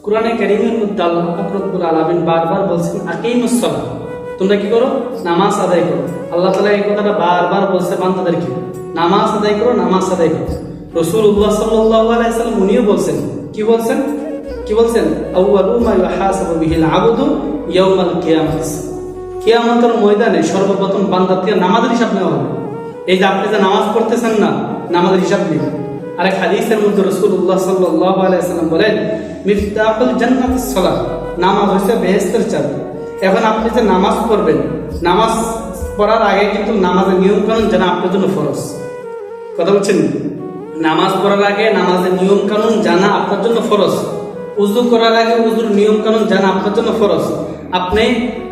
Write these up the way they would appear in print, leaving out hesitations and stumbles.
কোরআনে কারীমের মধ্যে আল্লাহ পাক রব্বুল আলামিন বারবার বলছেন আকিমুস সালাহ, তোমরা কি করো? নামাজ আদায় করো। আল্লাহ তাআলা এই কথাটা বারবার বলছে বান্দাদেরকে, নামাজ আদায় করো, নামাজ আদায় করো। রাসূলুল্লাহ সাল্লাল্লাহু আলাইহি ওয়াসাল্লাম উনিও বলছেন, কি বলছেন? আউয়ালু মা ইউহাসাবু বিহিল আবদু ইয়াউমাল কিয়ামাহ, কিয়ামতের ময়দানে সর্বপ্রথম বান্দার থেকে নামাজের হিসাব নেওয়া হবে। এই যে আপনি যে নামাজ পড়তেছেন না, নামাজের হিসাব নেবেন। আরেক হাদিসের মধ্যে রাসূলুল্লাহ সাল্লাল্লাহু আলাইহি ওয়াসাল্লাম বলেন, মিফতাহুল জান্নাতিস সালাত, নামাজ হচ্ছে বেহেশতের চাবি। এখন আপনি যে নামাজ পড়বেন, নামাজ পড়ার আগে কিন্তু নামাজের নিয়ম কানুন জানা আপনার জন্য ফরজ। কথা বলছেন? নামাজ পড়ার আগে নামাজের নিয়ম কানুন জানা আপনার জন্য ফরজ। উযু করার আগে উযুর নিয়ম কানুন জানা আপনার জন্য ফরজ। আপনি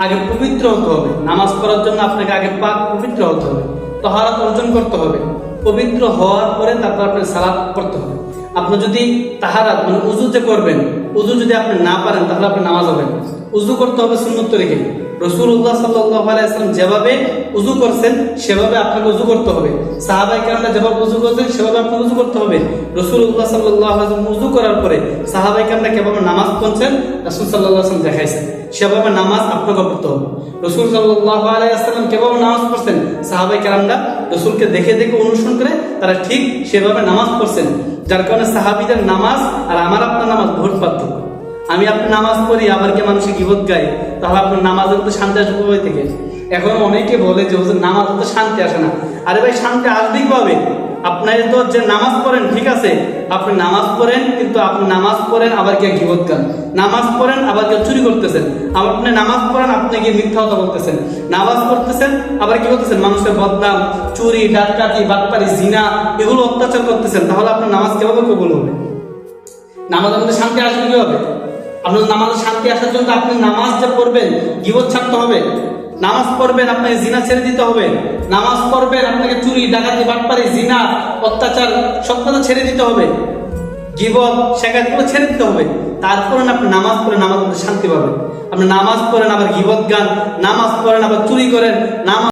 আগে পবিত্র হতে হবে। নামাজ পড়ার জন্য আপনাকে আগে পাক পবিত্র হতে হবে, তাহারাত অর্জন করতে হবে। পবিত্র হওয়ার পরে তারপর আপনি সালাত পড়তে হবে। আপনি যদি তাহারাত মানে উযু যে করবেন, উযু যদি আপনি না পারেন তাহলে আপনি নামাজ হবে না। উযু করতে হবে সুন্নত তরিকে। রাসূলুল্লাহ সাল্লাল্লাহু আলাইহি ওয়াসাল্লাম যেভাবে উযু করছেন সেভাবে আপনাকে উযু করতে হবে। সাহাবায়ে কেরামরা যেভাবে উযু করতেন সেভাবে আপনাকে উযু করতে হবে। রাসূলুল্লাহ সাল্লাল্লাহু আলাইহি ওয়াসাল্লাম উযু করার পরে সাহাবায়ে কেরামরা কিভাবে নামাজ পড়ছেন রাসূল সাল্লাল্লাহু আলাইহি ওয়াসাল্লাম দেখাইছেন, সেভাবে নামাজ আপনাকে পড়তে হবে। রাসূল সাল্লাল্লাহু আলাইহি ওয়াসাল্লাম কিভাবে নামাজ পড়ছেন সাহাবায়ে কেরামরা রাসূলকে দেখে দেখে অনুসরণ করে তারা ঠিক সেভাবে নামাজ পড়ছেন। যার কারণে সাহাবীদের নামাজ আর আমার আপনার নামাজ বহুত পার্থক্য। আমি আপনি নামাজ পড়ি আবার কি মানুষের গীবত গাই, তাহলে আপনার নামাজের তো শান্তি আসবে কোথায় থেকে? এখন অনেকে বলে যে হুজুর নামাজ তো শান্তি আসে না। আরে ভাই, শান্তি আসবেই পাবে। আপনার তো যে নামাজ পড়েন ঠিক আছে, আপনি নামাজ পড়েন কিন্তু আপনি নামাজ পড়েন আবার কি গীবত গান, নামাজ পড়েন আবার কি চুরি করতেছেন, আপনি নামাজ পড়েন আপনি কি মিথ্যা কথা বলতেছেন, নামাজ পড়তেছেন আবার কি করতেছেন মানুষের বদনাম, চুরি, ডাকাতি, বাটপারি, জিনা এগুলো অত্যাচার করতেছেন, তাহলে আপনার নামাজ কিভাবে কবুল হবে? নামাজের মধ্যে শান্তি আসবে কিভাবে? আপনার নামাজে শান্তি আসার জন্য আপনি নামাজ যে পড়বেন গীবত ছাড়তে হবে, নামাজ পড়বেন আপনাকে জিনা ছেড়ে দিতে হবে, নামাজ পড়বেন আপনাকে চুরি, ডাকাতি, বাটপারি, জিনা, অত্যাচার সব কথা ছেড়ে দিতে হবে, গীবত শেখাতগুলো ছেড়ে দিতে হবে। তারপরে আপনি নামাজ পড়েন, নামাজ শান্তি পাবেন। আপনি নামাজ পড়েন আবার গীবত গান, নামাজ পড়েন আবার চুরি করেন, নামাজ